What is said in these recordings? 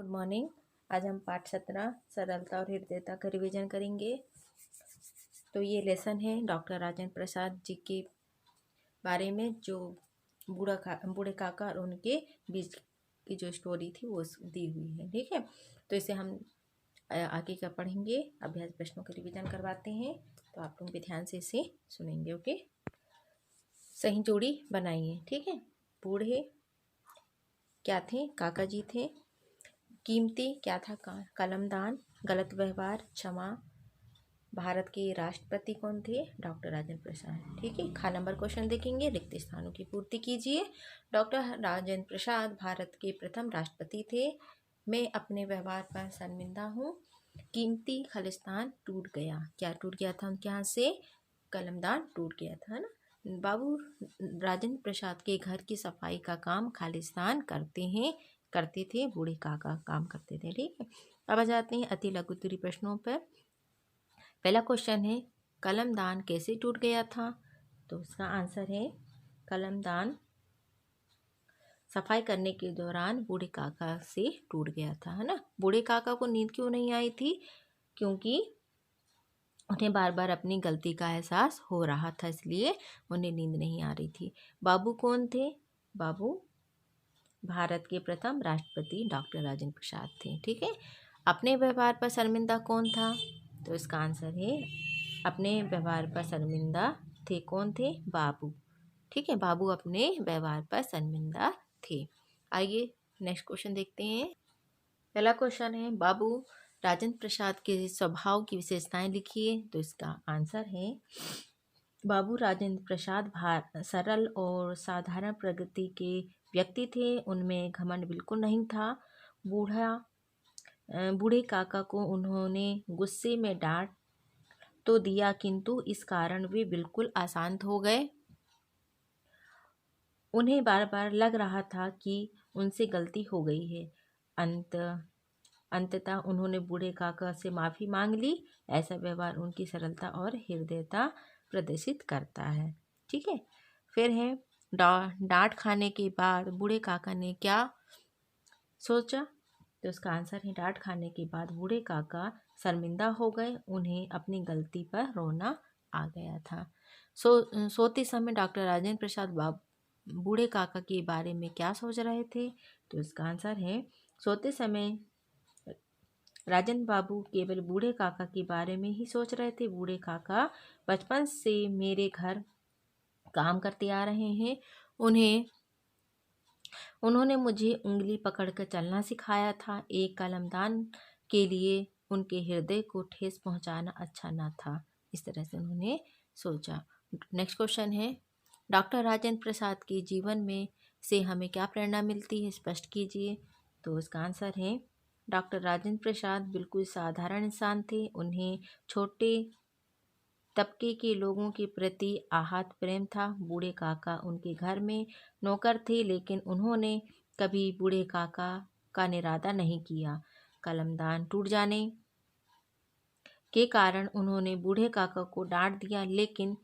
Morning. आज हम पाठ 17 सरलता और हृदयता का रिवीजन करेंगे। तो ये लेसन है डॉक्टर राजेंद्र प्रसाद जी के बारे में, जो बूढ़े काका और उनके बीच की जो स्टोरी थी वो दी हुई है। ठीक है, तो इसे हम आगे का पढ़ेंगे, अभ्यास प्रश्नों का रिवीजन करवाते हैं। तो आप लोग भी ध्यान से इसे सुनेंगे। ओके, सही जोड़ी बनाइए। ठीक है, बूढ़े क्या थे? काका जी थे। कीमती क्या था? कलमदान। गलत व्यवहार क्षमा। भारत के राष्ट्रपति कौन थे? डॉक्टर राजेंद्र प्रसाद। ठीक है, खा नंबर क्वेश्चन देखेंगे। रिक्त स्थानों की पूर्ति कीजिए। डॉक्टर राजेंद्र प्रसाद भारत के प्रथम राष्ट्रपति थे। मैं अपने व्यवहार पर शर्मिंदा हूँ। कीमती खालिस्तान टूट गया। क्या टूट गया था उनके हाथ से? कलमदान टूट गया था ना। बाबू राजेंद्र प्रसाद के घर की सफाई का काम खालिस्तान करते थे। बूढ़े काका काम करते थे। ठीक है, अब आ जाते हैं अति लघु उत्तरीय प्रश्नों पर। पहला क्वेश्चन है, कलमदान कैसे टूट गया था? तो उसका आंसर है, कलमदान सफाई करने के दौरान बूढ़े काका से टूट गया था, है ना। बूढ़े काका को नींद क्यों नहीं आई थी? क्योंकि उन्हें बार बार अपनी गलती का एहसास हो रहा था, इसलिए उन्हें नींद नहीं आ रही थी। बाबू कौन थे? बाबू भारत के प्रथम राष्ट्रपति डॉक्टर राजेंद्र प्रसाद थे। ठीक है, अपने व्यवहार पर शर्मिंदा कौन था? तो इसका आंसर है, अपने व्यवहार पर शर्मिंदा थे। कौन थे? बाबू। ठीक है, बाबू अपने व्यवहार पर शर्मिंदा थे। आइए नेक्स्ट क्वेश्चन देखते हैं। पहला क्वेश्चन है, बाबू राजेंद्र प्रसाद के स्वभाव की विशेषताएं लिखिए। तो इसका आंसर है, बाबू राजेंद्र प्रसाद सरल और साधारण प्रकृति के व्यक्ति थे। उनमें घमंड बिल्कुल नहीं था। बूढ़े काका को उन्होंने गुस्से में डांट तो दिया, किंतु इस कारण वे बिल्कुल अशांत हो गए। उन्हें बार बार लग रहा था कि उनसे गलती हो गई है। अंततः उन्होंने बूढ़े काका से माफ़ी मांग ली। ऐसा व्यवहार उनकी सरलता और हृदयता प्रदर्शित करता है। ठीक है, फिर है, डांट खाने के बाद बूढ़े काका ने क्या सोचा? तो उसका आंसर है, डांट खाने के बाद बूढ़े काका शर्मिंदा हो गए। उन्हें अपनी गलती पर रोना आ गया था। सोते समय डॉक्टर राजेंद्र प्रसाद बूढ़े काका के बारे में क्या सोच रहे थे? तो इसका आंसर है, सोते समय राजेंद्र बाबू केवल बूढ़े काका के बारे में ही सोच रहे थे। बूढ़े काका बचपन से मेरे घर काम करते आ रहे हैं। उन्होंने मुझे उंगली पकड़कर चलना सिखाया था। एक कलमदान के लिए उनके हृदय को ठेस पहुंचाना अच्छा न था। इस तरह से उन्होंने सोचा। नेक्स्ट क्वेश्चन है, डॉक्टर राजेंद्र प्रसाद के जीवन में से हमें क्या प्रेरणा मिलती है? स्पष्ट कीजिए। तो इसका आंसर है, डॉक्टर राजेंद्र प्रसाद बिल्कुल साधारण इंसान थे। उन्हें छोटे तबके के लोगों के प्रति आहत प्रेम था। बूढ़े काका उनके घर में नौकर थे, लेकिन उन्होंने कभी बूढ़े काका का निरादर नहीं किया। कलमदान टूट जाने के कारण उन्होंने बूढ़े काका को डांट दिया, लेकिन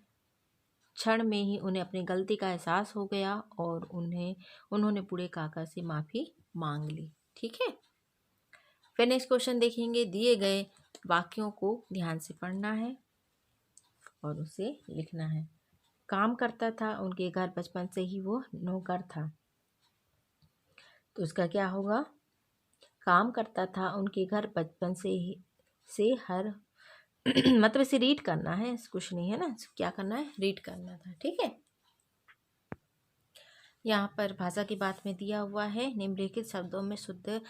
क्षण में ही उन्हें अपनी गलती का एहसास हो गया और उन्होंने बूढ़े काका से माफ़ी मांग ली। ठीक है, फिर नेक्स्ट क्वेश्चन देखेंगे। दिए गए वाक्यों को ध्यान से पढ़ना है और उसे लिखना है। काम करता था उनके घर, बचपन से ही वो नौकर था। तो उसका क्या होगा? काम करता था उनके घर बचपन से हर मतलब इसे रीड करना है, कुछ नहीं है ना, क्या करना है, रीड करना था। ठीक है, यहाँ पर भाषा की बात में दिया हुआ है, निम्नलिखित शब्दों में शुद्ध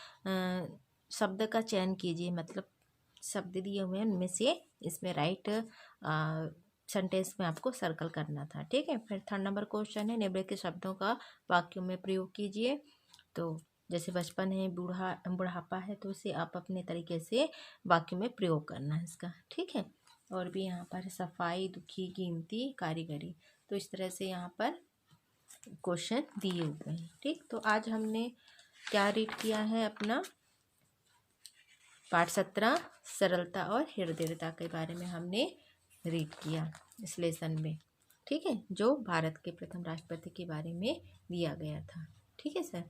शब्द का चयन कीजिए। मतलब शब्द दिए हुए हैं, उनमें से इसमें राइट सेंटेंस में आपको सर्कल करना था। ठीक है, फिर 3rd नंबर क्वेश्चन है, निम्नलिखित शब्दों का वाक्यों में प्रयोग कीजिए। तो जैसे बचपन है, बुढ़ापा है, तो उसे आप अपने तरीके से वाक्य में प्रयोग करना है इसका। ठीक है, और भी यहाँ पर सफाई, दुखी, कीमती, कारीगरी। तो इस तरह से यहाँ पर क्वेश्चन दिए हुए हैं। ठीक, तो आज हमने क्या रीड किया है? अपना पाठ 17 सरलता और हृदयता के बारे में हमने रीड किया इस लेसन में। ठीक है, जो भारत के प्रथम राष्ट्रपति के बारे में दिया गया था। ठीक है सर।